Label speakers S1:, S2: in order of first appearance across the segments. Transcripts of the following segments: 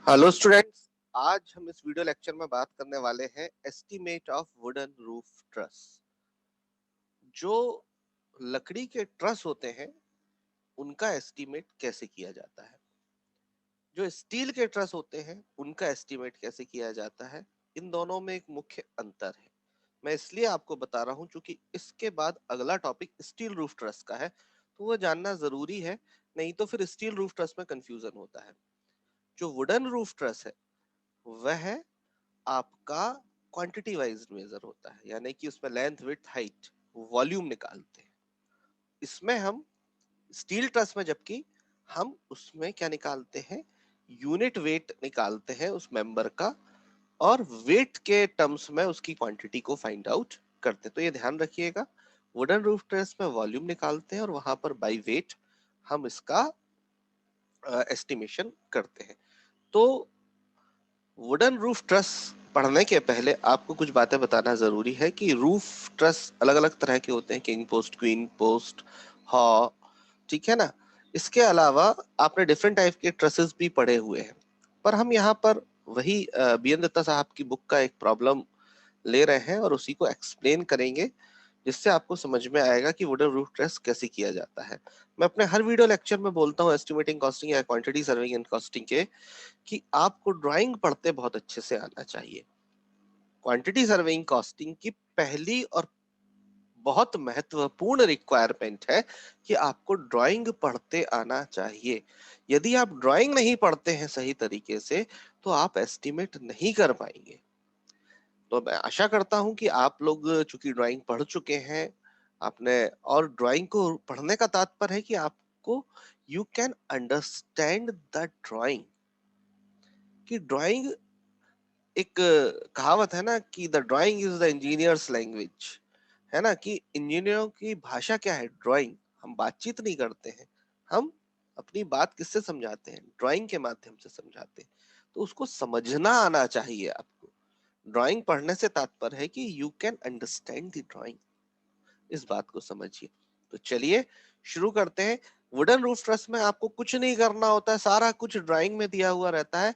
S1: Hello students, आज हम इस वीडियो लेक्चर में बात करने वाले हैं estimate of wooden roof truss. जो लकड़ी के ट्रस होते हैं उनका एस्टीमेट कैसे किया जाता है, जो स्टील के ट्रस होते हैं उनका एस्टीमेट कैसे किया जाता है। इन दोनों में एक मुख्य अंतर है। मैं इसलिए आपको बता रहा हूं क्योंकि इसके बाद अगला टॉपिक स्टील रूफ ट्रस का है, तो वो जानना जरूरी है, नहीं तो फिर स्टील रूफ ट्रस में कंफ्यूजन होता है। जो वुडन रूफ ट्रस है वह आपका क्वांटिटी वाइज मेजर होता है, यानी कि उसमें लेंथ विड्थ हाइट वॉल्यूम निकालते हैं। इसमें हम स्टील ट्रस में जबकि हम उसमें क्या निकालते हैं, यूनिट वेट निकालते हैं उस मेंबर का, और वेट के टर्म्स में उसकी क्वांटिटी को फाइंड आउट करते हैं। तो ये ध्यान रखिएगा, वुडन रूफ ट्रस में वॉल्यूम निकालते हैं और वहां पर बाय वेट हम इसका एस्टिमेशन करते हैं। तो वुडन रूफ ट्रस पढ़ने के पहले आपको कुछ बातें बताना जरूरी है कि रूफ ट्रस अलग अलग तरह के होते हैं, किंग पोस्ट, क्वीन पोस्ट, हॉ, ठीक है ना। इसके अलावा आपने डिफरेंट टाइप के ट्रसेस भी पढ़े हुए हैं, पर हम यहाँ पर वही बी एन दत्ता साहब की बुक का एक प्रॉब्लम ले रहे हैं और उसी को एक्सप्लेन करेंगे, जिससे आपको समझ में आएगा कि वुडन रूफ ट्रस कैसे किया जाता है। मैं अपने हर वीडियो लेक्चर में बोलता हूँ एस्टिमेटिंग कॉस्टिंग या क्वांटिटी सर्विंग एंड कॉस्टिंग के, कि आपको ड्राइंग पढ़ते बहुत अच्छे से आना चाहिए। क्वांटिटी सर्विंग कॉस्टिंग की पहली और बहुत महत्वपूर्ण रिक्वायरमेंट है कि आपको ड्राइंग पढ़ते आना चाहिए। यदि आप ड्राइंग नहीं पढ़ते हैं सही तरीके से तो आप एस्टिमेट नहीं कर पाएंगे। तो मैं आशा करता हूं कि आप लोग चूंकि ड्राइंग पढ़ चुके हैं आपने, और ड्राइंग को पढ़ने का तात्पर्य है कि आपको you can understand the drawing. कि ड्राइंग एक कहावत है ना कि the drawing is the engineers language, है ना, कि इंजीनियरों की भाषा क्या है, ड्राइंग। हम बातचीत नहीं करते हैं, हम अपनी बात किससे समझाते हैं, ड्राइंग के माध्यम से समझाते हैं। तो उसको समझना आना चाहिए आपको। ड्राइंग पढ़ने से तात्पर्य है कि you can understand the drawing. इस बात को समझिए। तो चलिए शुरू करते हैं। वुडन रूफ ट्रस में आपको कुछ नहीं करना होता है, सारा कुछ ड्राइंग में दिया हुआ रहता है।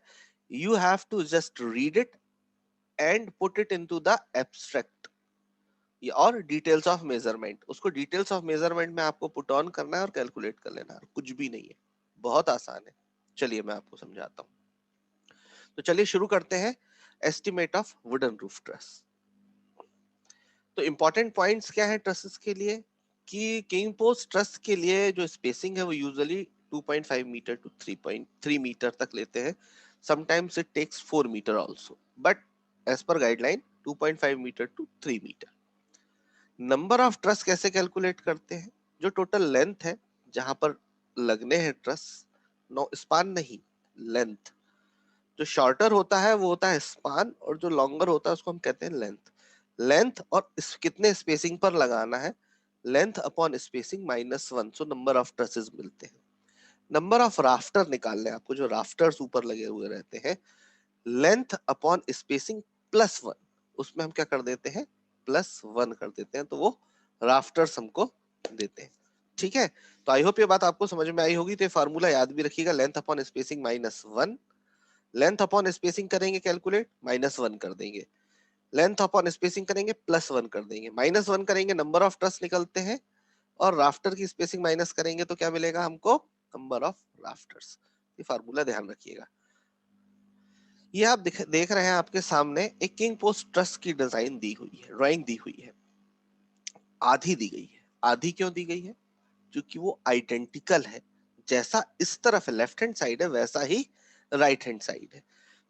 S1: You have to just read it and put it into the abstract और डिटेल्स ऑफ मेजरमेंट। उसको डिटेल्स ऑफ मेजरमेंट में आपको पुट ऑन करना है और कैलकुलेट कर लेना है, कुछ भी नहीं है, बहुत आसान है। चलिए मैं आपको समझाता हूँ। तो चलिए शुरू करते हैं estimate of wooden roof truss. तो इंपॉर्टेंट पॉइंट्स क्या है ट्रसेस के लिए, कि किंग पोस्ट ट्रस के लिए जो स्पेसिंग है वो यूजुअली 2.5 मीटर टू 3.3 मीटर तक लेते हैं। Sometimes it takes 4 metre also, but as per guideline 2.5 metre to 3 metre. Number of truss कैसे कैलकुलेट करते हैं, जो टोटल लेंथ है जहां पर लगने हैं ट्रस, नो स्पान नहीं, लेंथ। जो शॉर्टर होता है वो होता है स्पान, और जो लॉन्गर होता है उसको हम कहते हैं लेंथ। लेंथ और कितने स्पेसिंग पर लगाना है, length upon spacing -1, so number of trusses मिलते हैं। नंबर ऑफ राफ्टर निकालने आपको, जो राफ्टर्स ऊपर लगे हुए रहते हैं, लेंथ अपॉन स्पेसिंग +1, उसमें हम क्या कर देते हैं, +1 कर देते हैं, तो वो राफ्टर्स हमको देते हैं। ठीक है, तो आई होप ये बात आपको समझ में आई होगी। तो ये फार्मूला याद भी रखिएगा, length upon spacing -1, length upon spacing करेंगे कैलकुलेट, -1 कर देंगे, लेंथ अपॉन स्पेसिंग करेंगे +1 कर देंगे, -1 करेंगे नंबर ऑफ ट्रस निकलते हैं, और राफ्टर की स्पेसिंग माइनस करेंगे तो क्या मिलेगा हमको, नंबर ऑफ राफ्टर्स। ये फार्मूला ध्यान रखिएगा। ये आप देख रहे हैं आपके सामने एक किंग पोस्ट ट्रस की डिजाइन दी हुई है, ड्राइंग दी हुई है, आधी दी गई है। आधी क्यों दी गई है, क्योंकि वो आइडेंटिकल है, जैसा इस तरफ लेफ्ट हैंड साइड है वैसा ही राइट हैंड साइड है।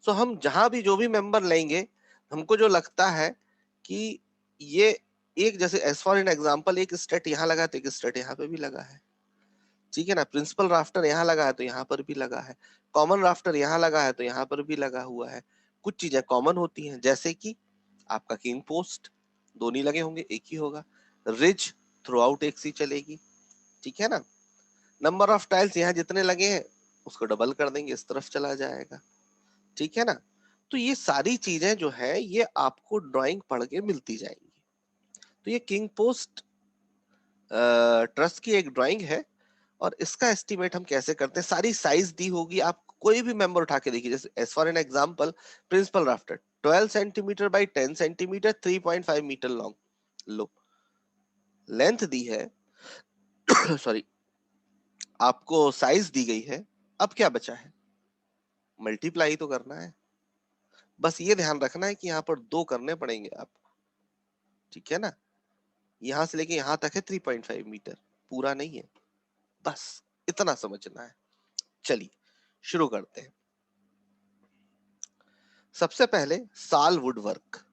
S1: सो हम जहां भी जो भी मेंबर लेंगे, हमको जो लगता है कि ये एक, जैसे एज फॉर एन एग्जांपल, एक स्टेट यहाँ लगा तो एक स्टेट यहाँ पे भी लगा है, ठीक है ना। प्रिंसिपल राफ्टर यहाँ लगा है तो यहाँ पर भी लगा है, कॉमन राफ्टर यहाँ लगा है तो यहाँ पर भी लगा हुआ है। कुछ चीजें कॉमन होती हैं, जैसे कि आपका किंग पोस्ट दो नहीं लगे होंगे, एक ही होगा। रिज थ्रू आउट एक सी चलेगी, ठीक है ना। नंबर ऑफ टाइल्स यहाँ जितने लगे हैं उसको डबल कर देंगे, इस तरफ चला जाएगा, ठीक है ना। तो ये सारी चीजें जो है ये आपको ड्राइंग पढ़ के मिलती जाएंगी। तो ये किंग पोस्ट ट्रस्ट की एक ड्राइंग है, और इसका एस्टीमेट हम कैसे करते हैं, सारी साइज दी होगी, आप कोई भी मेंबर उठा के देखिए, जैसे as for an example principal rafter 12 centimetre by 10 centimetre 3.5 metre long, लो लेंथ दी है सॉरी आपको साइज दी गई है, अब क्या बचा है, मल्टीप्लाई तो करना है। बस ये ध्यान रखना है कि यहाँ पर 2 करने पड़ेंगे आपको, ठीक है ना। यहां से लेके यहां तक है 3.5 मीटर, पूरा नहीं है, बस इतना समझना है। चलिए शुरू करते हैं। सबसे पहले साल वुड वर्क,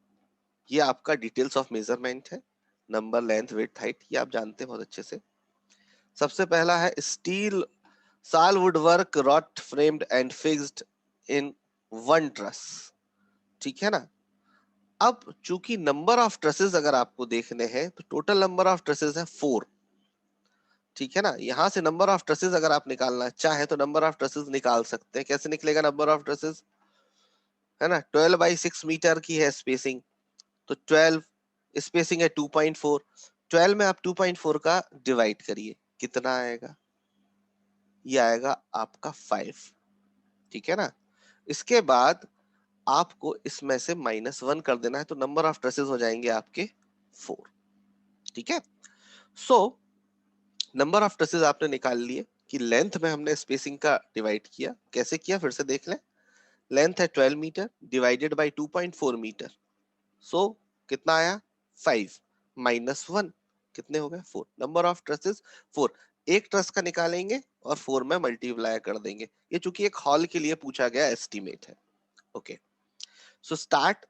S1: ये आपका डिटेल्स ऑफ मेजरमेंट है, नंबर लेंथ विड्थ हाइट ये आप जानते हैं बहुत अच्छे से। सबसे पहला है steel sal wood work wrought framed and fixed in one truss, ठीक है ना। अब चूंकि नंबर ऑफ ट्रसेस अगर आपको देखने हैं तो टोटल नंबर ऑफ ट्रसेस है 4, ठीक है ना। यहां से नंबर ऑफ ट्रसेस अगर आप निकालना चाहे तो नंबर ऑफ ट्रसेस निकाल सकते हैं। कैसे निकलेगा नंबर ऑफ ट्रसेस, है ना, 12/6 मीटर की है स्पेसिंग, तो 12 स्पेसिंग है 2.4, 12 में आप 2.4 का डिवाइड करिए, कितना आएगा, ये आएगा आपका 5, ठीक है ना। इसके बाद आपको इसमें से -1 कर देना है, तो नंबर ऑफ ट्रेसेस हो जाएंगे आपके 4, ठीक है। सो नंबर ऑफ ट्रेसेस आपने निकाल लिए कि लेंथ में हमने स्पेसिंग का डिवाइड किया, कैसे किया फिर से देख लें। लेंथ है 12 मीटर डिवाइडेड बाय 2.4 मीटर, सो कितना आया 5 -1 कितने हो गए 4, नंबर ऑफ ट्रसेस 4, एक ट्रस का निकालेंगे और 4 में मल्टीप्लाई कर देंगे। ये चूंकि एक हॉल के लिए पूछा गया एस्टिमेट है। Okay, so start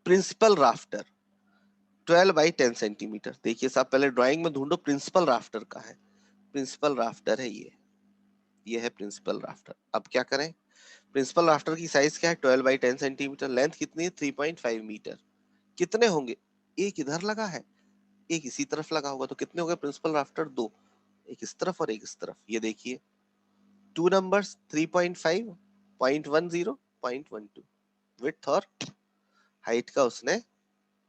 S1: principal rafter 12/10 centimetre. देखिए साहब पहले ड्राइंग में ढूंढो प्रिंसिपल राफ्टर का है, प्रिंसिपल राफ्टर है ये है प्रिंसिपल राफ्टर। अब क्या करें, प्रिंसिपल राफ्टर की साइज क्या है 12/10 सेंटीमीटर, लेंथ कितनी है 3.5 मीटर, कितने होंगे, एक इधर लगा है एक इसी तरफ लगा होगा, तो कितने हो गए प्रिंसिपल राफ्टर 2, एक इस तरफ और एक इस तरफ। ये देखिए 2 नंबर्स 3.5 0.10 0.12 विड्थ और हाइट का उसने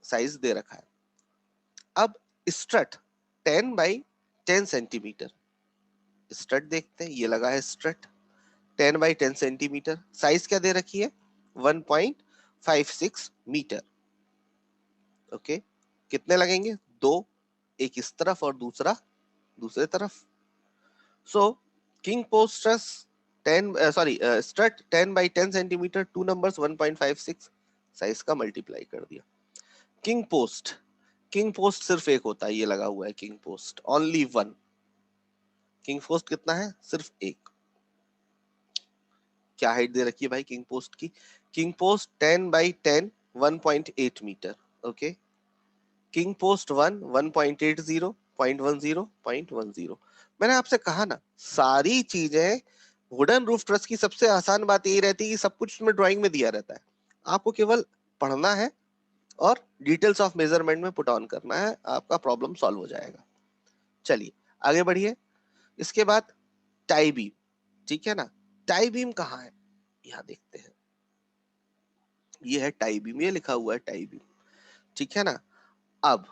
S1: साइज दे रखा है। अब स्ट्रट 10/10 सेंटीमीटर, स्ट्रट देखते हैं, ये लगा है स्ट्रट 10/10 सेंटीमीटर, साइज क्या दे रखी है 1.56 मीटर। ओके, कितने लगेंगे 2, एक इस तरफ और दूसरा दूसरे तरफ। So king post struts 10 strut 10/10 centimetre, 2 numbers 1.56, size का मल्टीप्लाई कर दिया। किंग पोस्ट सिर्फ एक होता है, ये लगा हुआ है king post, only one. King post कितना है सिर्फ एक। क्या हाइट दे रखी है भाई किंग पोस्ट की, king post 10/10 1.8 metre. Okay, king post 1.80 0.10 मैंने आपसे कहा ना सारी चीजें वुडन रूफ ट्रस की सबसे आसान बात यही रहती है कि सब कुछ उसमें ड्राइंग में दिया रहता है, आपको केवल पढ़ना है और डिटेल्स ऑफ मेजरमेंट में पुट ऑन करना है, आपका प्रॉब्लम सॉल्व हो जाएगा। चलिए आगे बढ़िए। इसके बाद टाई बीम, ठीक है ना। टाई बीम कहाँ है, यहाँ देखते हैं, ये है टाई बीम, ये लिखा हुआ है टाई बीम, ठीक है ना। अब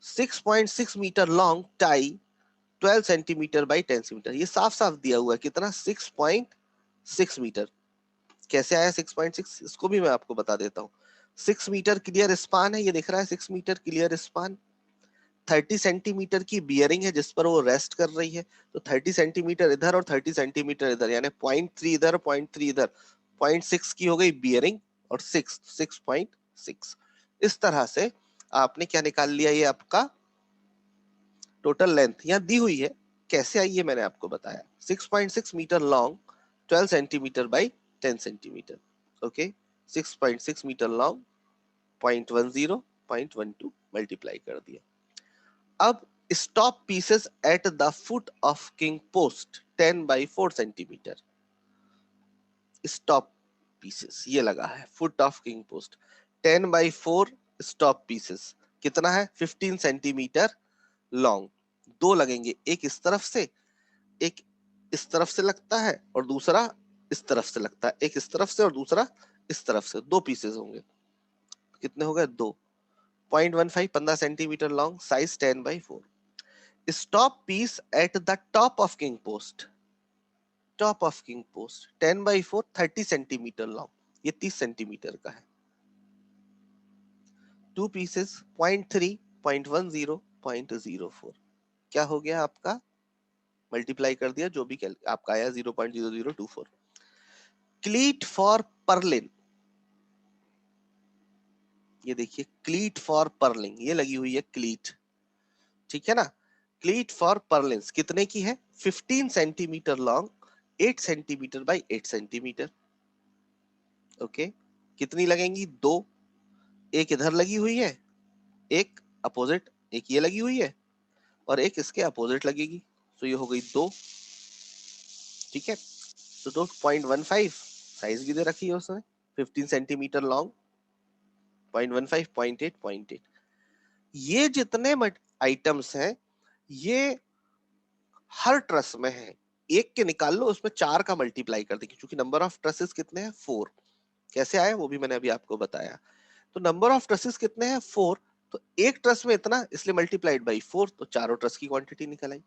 S1: 6.6 metre long tie 12 centimetre by 10 centimetre, ये साफ साफ दिया हुआ है कितना 6.6 मीटर। कैसे आया 6.6, इसको भी मैं आपको बता देता हूँ। 6 मीटर क्लियर स्पान है, ये दिख रहा है 6 मीटर क्लियर स्पान, 30 सेंटीमीटर की बियरिंग है जिस पर वो रेस्ट कर रही है, तो 30 सेंटीमीटर इधर और 30 सेंटीमीटर इधर, यानी 0.3 इधर 0.3 इधर, 0.6 की हो गई बियरिंग और 6.6। इस तरह से आपने क्या निकाल लिया, ये आपका टोटल लेंथ यहाँ दी हुई है, कैसे आई ये मैंने आपको बताया। 6.6 metre long 12 centimetre by 10 centimetre. Okay, 6.6 metre long 0.10 0.12 multiply कर दिया। अब stop pieces at the foot of king post 10/4 centimetre, stop pieces ये लगा है foot of king post 10/4, stop pieces कितना है 15 सेंटीमीटर लॉन्ग, दो लगेंगे, एक इस तरफ से एक इस तरफ से लगता है और दूसरा इस तरफ से लगता है, एक इस तरफ से और दूसरा इस तरफ से, दो पीसेस होंगे, कितने हो गए 2, 0.15 15 centimetre long, size 10/4। Stop piece at the top of king post top of king post 10/4 30 centimetre long, ये 30 सेंटीमीटर का है। 2 पीसेस 0.3 0.10 0.04, क्या हो गया आपका, मल्टीप्लाई कर दिया, जो भी आपका आया 0.0024। क्लीट फॉर पर्लिन, ये देखिए क्लीट फॉर पर्लिंग, ये लगी हुई है क्लीट, ठीक है ना। क्लीट फॉर पर्लिन्स कितने की है, 15 centimetre long, 8 centimetre by 8 centimetre. Okay, कितनी लगेंगी, दो, एक इधर लगी हुई है, एक अपोजिट, एक ये लगी हुई है और एक इसके अपोजिट लगेगी, तो ये हो गई दो, ठीक है। तो 2.15 साइज भी दे रखी है उसने, 15 सेंटीमीटर लॉन्ग, 0.15 0.8 0.8। ये जितने आइटम्स हैं ये हर ट्रस में है, एक के निकाल लो उसमें 4 का मल्टीप्लाई कर देंगे, क्योंकि नंबर ऑफ ट्रसेस कितने हैं, 4। कैसे आया वो भी मैंने अभी आपको बताया। तो नंबर ऑफ ट्रसेस कितने हैं, 4, तो एक ट्रस में इतना, इसलिए मल्टीप्लाइड बाई 4, तो चारों ट्रस की क्वांटिटी निकल आई।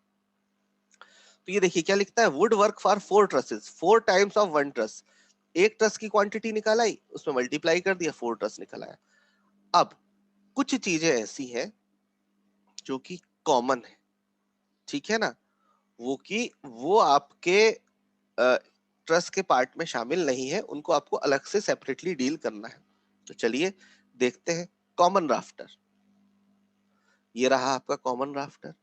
S1: तो ये देखिए क्या लिखता है, would work for 4 trusses, 4 times of 1 truss. एक ट्रस की क्वांटिटी निकाल आई, उसमें मल्टीप्लाई कर दिया, 4 ट्रस निकल आया। अब कुछ चीजें ऐसी हैं जो कि कॉमन है, ठीक है ना, वो आपके ट्रस्ट के पार्ट में शामिल नहीं है, उनको आपको अलग से सेपरेटली डील करना है। तो चलिए देखते हैं। कॉमन राफ्टर, ये रहा आपका कॉमन राफ्टर,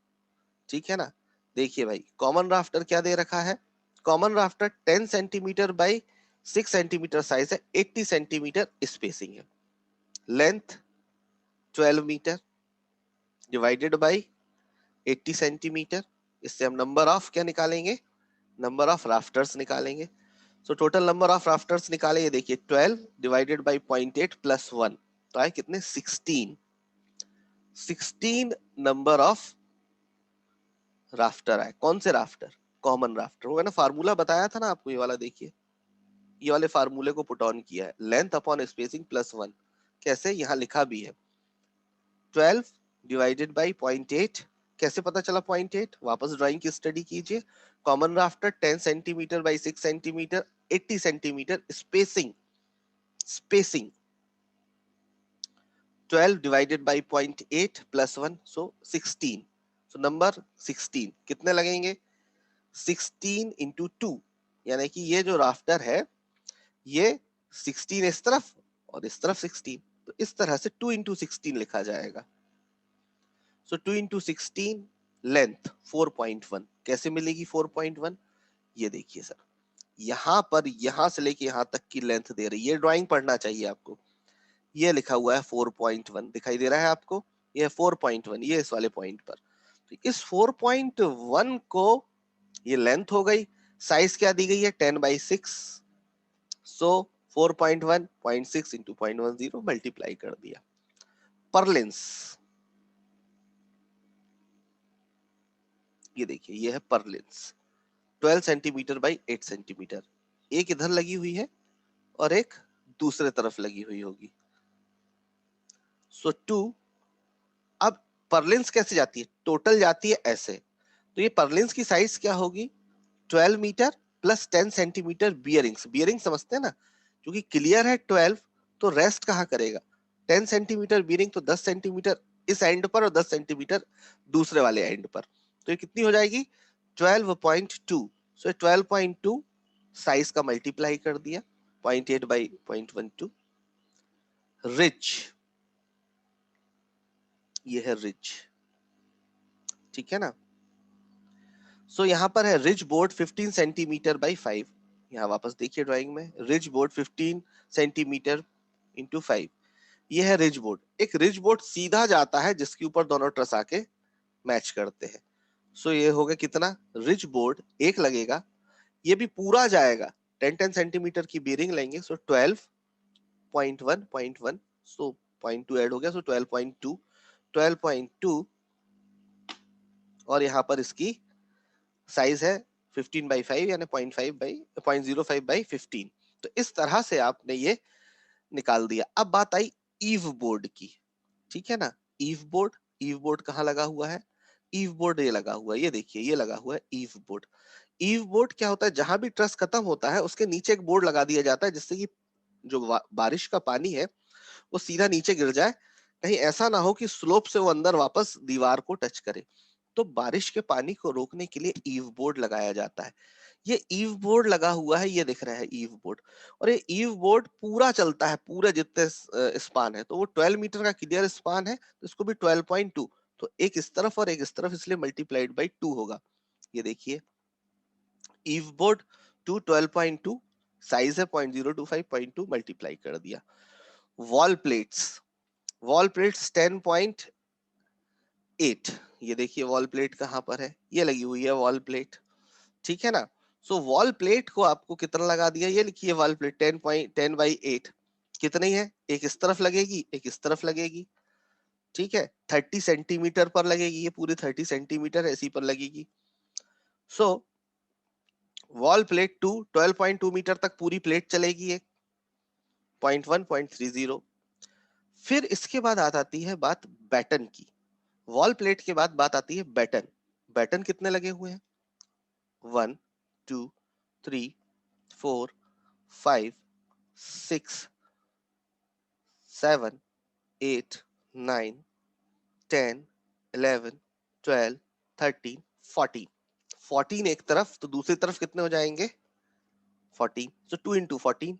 S1: ठीक है ना। देखिए भाई कॉमन राफ्टर क्या दे रखा है, common rafter 10 centimetre by 6 centimetre size है, 80 सेंटीमीटर स्पेसिंग है, length 12 metre divided by 80 centimetre. इससे हम नंबर ऑफ क्या निकालेंगे, नंबर ऑफ राफ्टर्स निकालेंगे। So total number of rafters निकाले, ये देखिए 12 डिवाइडेड बाई 0.8 प्लस 1, तो आए कितने, 16। 16 नंबर ऑफ राफ्टर आए। कौन से राफ्टर, कॉमन राफ्टर। वो मैंने फार्मूला बताया था ना आपको, ये वाला देखिए, ये वाले फार्मूले को पुट ऑन किया है, लेंथ अपॉन स्पेसिंग प्लस 1। कैसे, यहाँ लिखा भी है 12 डिवाइडेड बाई 0.8। कैसे पता चला 0.8, वापस ड्राइंग की स्टडी कीजिए। Common rafter 10 centimetre by 6 centimetre, 80 centimetre spacing, spacing 12 divided by 0.8 plus 1, so 16। so number 16 कितने लगेंगे, 16 into 2, यानी कि ये जो राफ्टर है ये 16 इस तरफ और इस तरफ 16, तो इस तरह से 2 into 16 लिखा जाएगा। so 2 into 16 length 4.1। कैसे मिलेगी 4.1, ये देखिए सर, यहाँ पर यहाँ से लेके यहाँ तक की लेंथ दे रही है, ड्राइंग पढ़ना चाहिए आपको। ये लिखा हुआ है 4.1, दिखाई दे रहा है आपको, ये 4.1, ये इस वाले पॉइंट पर। तो इस 4.1 को, ये लेंथ हो गई, साइज क्या दी गई है 10/6, सो 4.1 0.6 इंटू 0.10 मल्टीप्लाई कर दिया। परलेंस, ये देखिए ये है परलेंस, 12 सेंटीमीटर बाई 8 सेंटीमीटर, एक इधर लगी हुई है और एक दूसरे तरफ लगी हुई होगी, सो 2। अब परलेंस कैसे जाती है, टोटल जाती है ऐसे, तो ये परलेंस की साइज क्या होगी, 12 metre plus 10 centimetre bearings, bearing समझते हैं ना, क्योंकि क्लियर है 12, तो रेस्ट कहाँ करेगा, 10 सेंटीमीटर बियरिंग, तो 10 सेंटीमीटर इस एंड पर और 10 सेंटीमीटर दूसरे वाले एंड पर, तो ये कितनी हो जाएगी 12.2। सो 12.2 साइज का मल्टीप्लाई कर दिया 0.8 बाई 0.12। रिच, ये है रिच, ठीक है ना। सो यहाँ पर है रिज बोर्ड 15 सेंटीमीटर बाई 5, यहाँ वापस देखिए ड्राइंग में, रिज बोर्ड 15 सेंटीमीटर इंटू 5, ये है रिज बोर्ड। एक रिज बोर्ड सीधा जाता है जिसके ऊपर दोनों ट्रस आके मैच करते हैं, सो ये हो गया कितना, रिज बोर्ड एक लगेगा, ये भी पूरा जाएगा, 10-10 सेंटीमीटर की बीरिंग लेंगे, सो 12.1.1, सो 0.2 ऐड हो गया, सो 12.2, 12.2, और यहाँ पर इसकी साइज है 15/5, यानी 0.05/15। तो इस तरह से आपने ये निकाल दिया। अब बात आई ईव बोर्ड की, ठीक है ना। ईव बोर्ड, ईव बोर्ड कहाँ लगा हुआ है, ईव बोर्ड ये लगा हुआ है, ये देखिए ये लगा हुआ है ईव बोर्ड। ईव बोर्ड क्या होता है, जहां भी ट्रस खत्म होता है उसके नीचे एक बोर्ड लगा दिया जाता है, जिससे कि जो बारिश का पानी है वो सीधा नीचे गिर जाए, कहीं ऐसा ना हो कि स्लोप से वो अंदर वापस दीवार को टच करे। तो बारिश के पानी को रोकने के लिए ईव बोर्ड लगाया जाता है। ये ईव बोर्ड लगा हुआ है, ये दिख रहा है ईव बोर्ड। और ये ईव बोर्ड पूरा चलता है, पूरे जितने स्पान है, तो वो 12 मीटर का क्लियर स्पान है, तो इसको भी 12.2, तो एक इस तरफ और एक इस तरफ, इसलिए मल्टीप्लाइड बाई 2 होगा। ये देखिए ईव बोर्ड टू 12.2, साइज है 0.025.2, मल्टीप्लाई कर दिया। वॉल प्लेट्स, वॉल प्लेट्स 10.8, ये देखिए वॉल प्लेट कहां पर है, ये लगी हुई है वॉल प्लेट, ठीक है ना। सो वॉल प्लेट को आपको कितना लगा दिया, ये लिखिए वॉल प्लेट 10.10/8 कितनी है, एक इस तरफ लगेगी एक इस तरफ लगेगी, ठीक है, 30 सेंटीमीटर पर लगेगी, ये पूरी 30 सेंटीमीटर ऐसी पर लगेगी। सो वॉल प्लेट टू 12.2 मीटर तक पूरी प्लेट चलेगी, एक 0.1.30। फिर इसके बाद आ जाती है बात बैटन की। वॉल प्लेट के बाद बात आती है बैटन। बैटन कितने लगे हुए हैं, 1 2 3 4 5 6 7 8 9 10 11 12 13 14। 14 एक तरफ, तो दूसरी तरफ कितने हो जाएंगे 14, तो 2 into 14,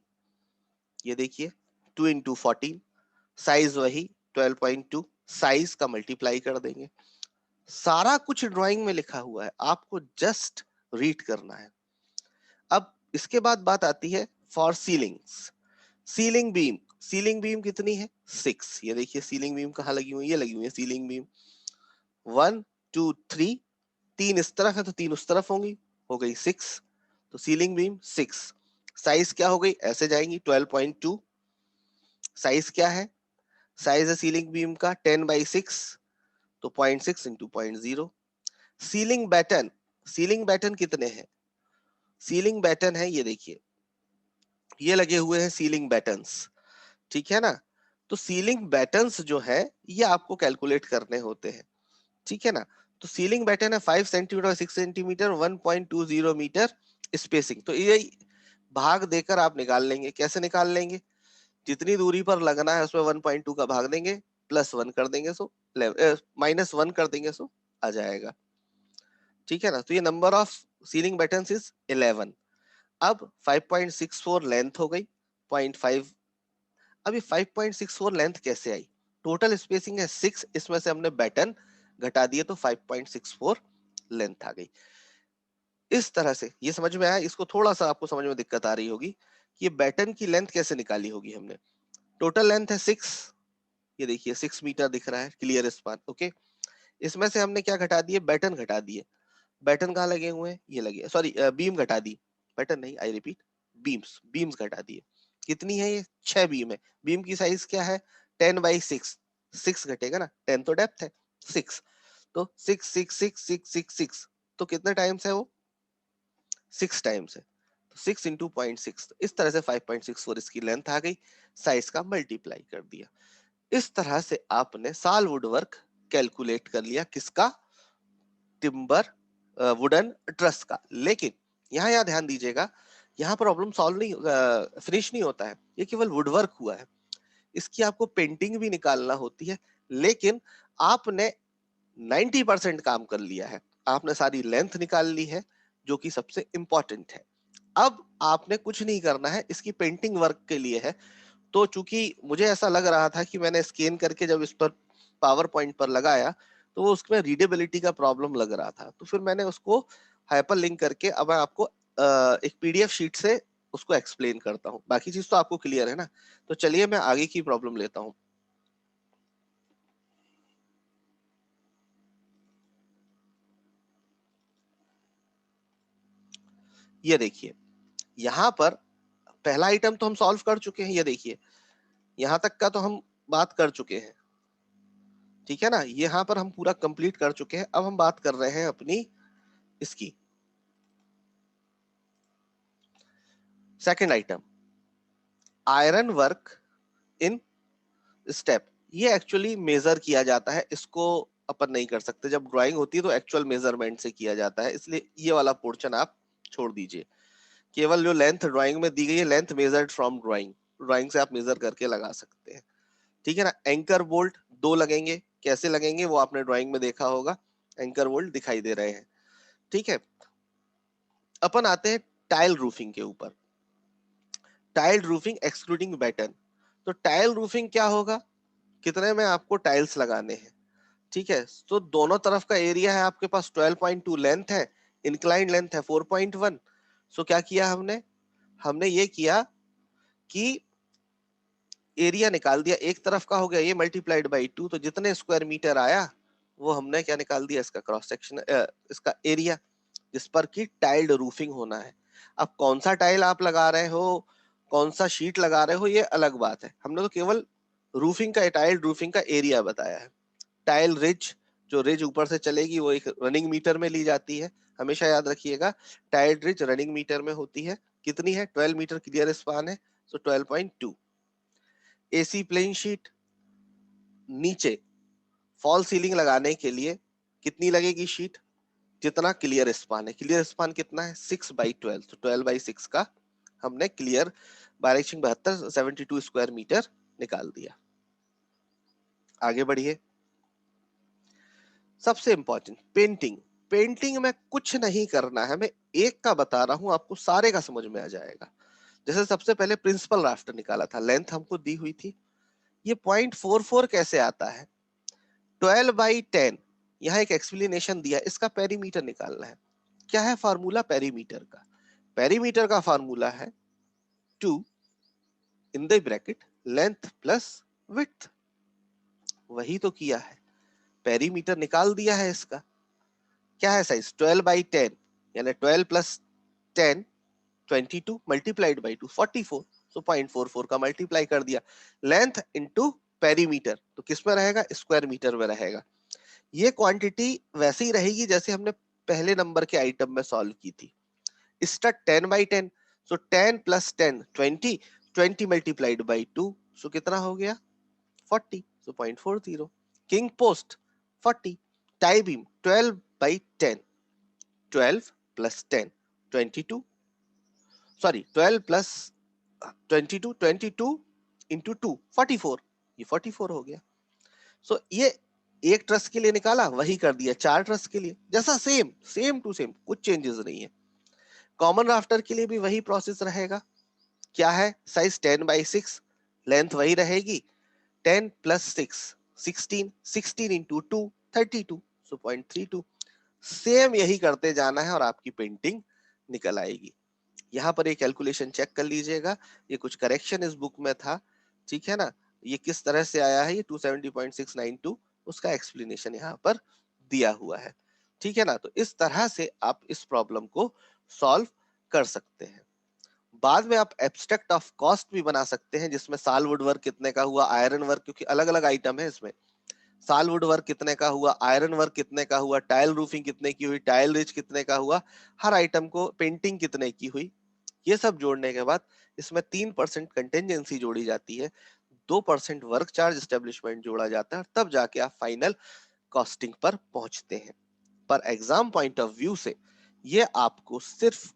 S1: ये देखिए 2 into 14, साइज वही 12.2, साइज का मल्टीप्लाई कर देंगे। सारा कुछ ड्राइंग में लिखा हुआ है, आपको जस्ट रीड करना है। अब इसके बाद बात आती है for ceilings. Ceiling beam, ceiling beam कितनी है 6, ये देखिए सीलिंग बीम कहाँ लगी हुई है, ये लगी हुई है सीलिंग बीम 1 2 3, 3 इस तरफ है तो 3 उस तरफ होंगी, हो गई 6, तो सीलिंग बीम 6। साइज क्या हो गई, ऐसे जाएंगी 12.2, साइज क्या है, साइज है सीलिंग बीम का 10/6, तो 0.6 into 0.0। Ceiling batten, ceiling batten कितने हैं, सीलिंग बैटन है ये देखिए, ये लगे हुए हैं सीलिंग बैटन्स, ठीक है ना। तो सीलिंग बैटन्स जो है ये आपको कैलकुलेट करने होते हैं, ठीक है ना। तो सीलिंग बैटन है 5 सेंटीमीटर और 6 सेंटीमीटर 1.20 मीटर स्पेसिंग, तो ये भाग देकर आप निकाल लेंगे। कैसे निकाल लेंगे, जितनी दूरी पर लगना है उसमें 1.2 का भाग देंगे, +1 कर देंगे, सो -1 कर देंगे, सो आ जाएगा, ठीक है ना। तो ये number of ceiling buttons is 11। अब 5.64 लेंथ हो गई, 0.5। अब ये 5.64 लेंथ कैसे आई, टोटल स्पेसिंग है 6, इसमें से हमने बैटन घटा दिए तो 5.64 लेंथ आ गई। इस तरह से ये समझ में आया, इसको थोड़ा सा आपको समझ में दिक्कत आ रही होगी कि ये बैटन की लेंथ कैसे निकाली होगी हमने। टोटल लेंथ है 6, ये देखिए 6 मीटर दिख रहा है क्लियर स्पान, ओके। इसमें से हमने क्या घटा दिए, बैटन घटा दिए। बैटन कहाँ लगे हुए हैं, ये लगे, सॉरी बीम घटा दी, बैटन नहीं, आई रिपीट, बीम्स, बीम्स घटा दिए। कितनी है ये, 6 बीम है। बीम की साइज क्या है 10/6, 6 घटेगा ना, 10 तो डेप्थ है, 6, तो 6 6 6 6 6 6, तो कितने टाइम्स है वो 6 टाइम्स है, तो 6 इंटू 0.6, तो इस तरह से 5.64 इसकी लेंथ आ गई, साइज का मल्टीप्लाई कर दिया। इस तरह से आपने साल वुडवर्क कैलकुलेट कर लिया, किसका, टिम्बर वुडन ट्रस का। लेकिन यहाँ ध्यान दीजिएगा, यहाँ प्रॉब्लम सॉल्व नहीं, फिनिश नहीं होता है, ये केवल वुडवर्क हुआ है, इसकी आपको पेंटिंग भी निकालना होती है। लेकिन आपने 90% काम कर लिया है, आपने सारी लेंथ निकाल ली है, जो कि सबसे इंपॉर्टेंट है। अब आपने कुछ नहीं करना है, इसकी पेंटिंग वर्क के लिए है। तो चूंकि मुझे ऐसा लग रहा था कि मैंने स्कैन करके जब इस पर पावर पॉइंट पर लगाया तो वो उसमें रीडेबिलिटी का प्रॉब्लम लग रहा था, तो फिर मैंने उसको हाइपर लिंक करके अब मैं आपको एक पीडीएफ शीट से उसको एक्सप्लेन करता हूँ। बाकी चीज तो आपको क्लियर है ना, तो चलिए मैं आगे की प्रॉब्लम लेता हूँ। ये देखिए, यहाँ पर पहला आइटम तो हम सॉल्व कर चुके हैं, ये देखिए यहाँ तक का तो हम बात कर चुके हैं, ठीक है ना, यहाँ पर हम पूरा कंप्लीट कर चुके हैं। अब हम बात कर रहे हैं अपनी इसकी second item, iron work in step. ये एक्चुअली मेजर किया जाता है, इसको अपन नहीं कर सकते, जब ड्राइंग होती है तो एक्चुअल मेजरमेंट से किया जाता है, इसलिए ये वाला पोर्शन आप छोड़ दीजिए, केवल जो लेंथ ड्राइंग में दी गई है, length measured from drawing, drawing से आप मेजर करके लगा सकते हैं, ठीक है ना। एंकर बोल्ट 2 लगेंगे, कैसे लगेंगे वो आपने ड्राइंग में देखा होगा, एंकर बोल्ट दिखाई दे रहे हैं, ठीक है। अपन आते हैं टाइल रूफिंग के ऊपर, टाइल रूफिंग एक्सक्लूडिंग बैटन। तो टाइल रूफिंग क्या होगा, कितने में आपको टाइल्स लगाने हैं, ठीक है। तो दोनों तरफ का एरिया है आपके पास 12.2, लेंथ है, इंक्लाइन लेंथ है 4.1। सो क्या किया हमने, हमने ये किया कि एरिया निकाल दिया, एक तरफ का हो गया ये मल्टीप्लाइड बाई 2, तो जितने स्क्वायर मीटर आया वो हमने क्या निकाल दिया, इसका क्रॉस सेक्शन, इसका एरिया, जिस पर की टाइल्ड रूफिंग होना है। अब कौन सा टाइल आप लगा रहे हो, कौन सा शीट लगा रहे हो, ये अलग बात है, हमने तो केवल रूफिंग का, टाइल्ड रूफिंग का एरिया बताया है। टाइल रिज, जो रिज ऊपर से चलेगी वो एक रनिंग मीटर में ली जाती है, हमेशा याद रखिएगा, टाइल रिज रनिंग मीटर में होती है। कितनी है, 12 मीटर क्लियर स्पान है, सो 12.2। एसी प्लेन शीट, नीचे फॉल सीलिंग लगाने के लिए कितनी लगेगी शीट, जितना क्लियर स्पान है, क्लियर स्पान कितना है 6/12, तो 12/6 का हमने क्लियर 1272 72 स्क्वायर मीटर निकाल दिया। आगे बढ़िए, सबसे इंपॉर्टेंट पेंटिंग। पेंटिंग में कुछ नहीं करना है, मैं एक का बता रहा हूं, आपको सारे का समझ में आ जाएगा। जैसे सबसे पहले प्रिंसिपल राफ्टर निकाला था, लेंथ हमको दी हुई थी, ये 0.44 कैसे आता है, 12/10, यहाँ एक एक्सप्लेनेशन दिया, इसका पेरीमीटर निकालना है। क्या है फार्मूला पेरीमीटर का, पेरीमीटर का फार्मूला है 2 in the bracket length plus width, वही तो किया है, पेरीमीटर निकाल दिया है इसका। क्या है साइज 12/10, यानी 12 प्लस 10 22 मल्टीप्लाइड बाई 2 44, सो 0.44 का मल्टीप्लाई कर दिया, लेंथ इंटू पेरीमीटर, तो किस में रहेगा, स्क्वायर मीटर में रहेगा। ये क्वांटिटी वैसे ही रहेगी जैसे हमने पहले नंबर के आइटम में सॉल्व की थी, इसका 10/10, सो 10 प्लस 10 20, 20 मल्टीप्लाइड बाई 2, सो कितना हो गया 40, सो 0.40। King post 40, tie beam 12/10, 12 plus 10 22, sorry 12 plus 22, 22 into 2 44, ये 44 हो गया। सो ये एक ट्रस के लिए निकाला, वही कर दिया 4 ट्रस के लिए, जैसा सेम सेम टू सेम, कुछ चेंजेस नहीं है। कॉमन राफ्टर के लिए भी वही प्रोसेस रहेगा, क्या है साइज 10/6, लेंथ वही रहेगी, 10 प्लस 6 16, 16 इंटू 2 32, सो 0.32, सेम यही करते जाना है और आपकी पेंटिंग निकल आएगी। यहाँ पर ये कैलकुलेशन चेक कर लीजिएगा, ये कुछ करेक्शन इस बुक में था, ठीक है ना। ये किस तरह से आया है, ये 270.692, उसका एक्सप्लेनेशन यहाँ पर दिया हुआ है, ठीक है ना। तो इस तरह से आप इस प्रॉब्लम को सॉल्व कर सकते हैं। बाद में आप एब्स्ट्रैक्ट ऑफ कॉस्ट भी बना सकते हैं, जिसमें साल वुड वर्क कितने का हुआ, आयरन वर्क, क्योंकि अलग अलग आइटम है इसमें, साल वुड वर्क कितने का हुआ, आयरन वर्क कितने का हुआ, टाइल रूफिंग कितने की हुई, टाइल रिच कितने का हुआ, हर आइटम को पेंटिंग कितने की हुई, ये सब जोड़ने के बाद इसमें 3% कंटेंजेंसी जोड़ी जाती है, 2% वर्क चार्ज एस्टेब्लिशमेंट जोड़ा जाता है, तब जाके आप फाइनल कॉस्टिंग पर पहुंचते हैं। पर एग्जाम पॉइंट ऑफ व्यू से ये आपको सिर्फ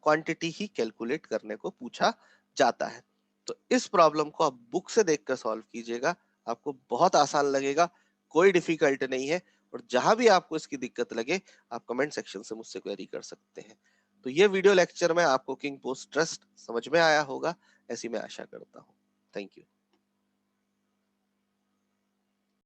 S1: क्वांटिटी ही कैलकुलेट करने को पूछा जाता है। तो इस प्रॉब्लम को आप बुक से देखकर सॉल्व कीजिएगा, आपको बहुत आसान लगेगा, कोई डिफिकल्ट नहीं है। और जहां भी आपको इसकी दिक्कत लगे, आप कमेंट सेक्शन से मुझसे क्वेरी कर सकते हैं। तो ये वीडियो लेक्चर में आपको किंग पोस्ट ट्रस्ट समझ में आया होगा, ऐसी मैं आशा करता हूँ। Thank you.